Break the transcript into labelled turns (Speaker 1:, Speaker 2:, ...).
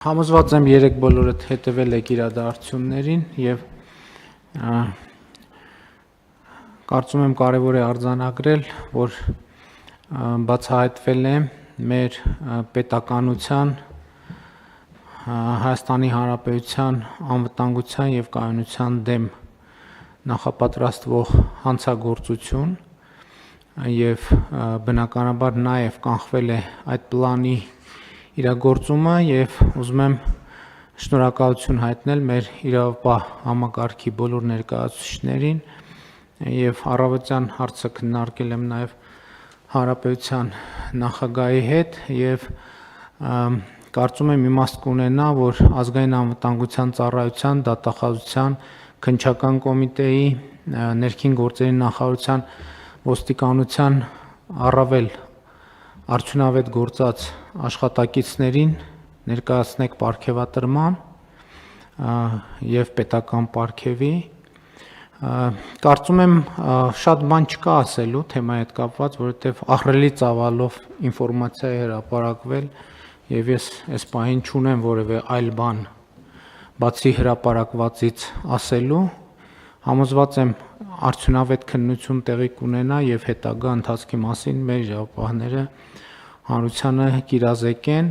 Speaker 1: Համոզված եմ երեք բոլորդ հետևել եք իրադարձություններին եւ կարծում եմ կարեւոր է արձանագրել, որ բացահայտվել է մեր պետականության Հայաստանի Հանրապետության անվտանգության եւ կայունության դեմ նախապատրաստվող հանցագործություն եւ բնականաբար նաեւ կանխվել է այդ պլանի իրագործումը եւ ուզում եմ շնորհակալություն հայտնել մեր իրավապահ համակարգի բոլոր ներկայացուցիչներին եւ առավոտյան հարցը քննարկել եմ նաեւ Հանրապետության նախագահի հետ եւ կարծում եմ իմաստ կունենա, որ ազգային անվտանգության ծառայության, դատախազության, քննչական կոմիտեի, ներքին գործերի նախարարության, ոստիկանության առավել արդյունավետ գործած աշխատակիցներին ներկայացնեք պարգևատրման եւ պետական պարգևի կարծում եմ շատ բան չկա ասելու թեմայի հետ կապված, որովհետեւ ահռելի ծավալով ինֆորմացիա է հրապարակվել եւ ես այս պահին չունեմ որևէ այլ բան բացի հրապարակվածից ասելու համոզված եմ արդյունավետ քննություն տեղի կունենա եւ հետագա ընթացքի մասին մեր իրավապահները հանրությանը կիրազեկեն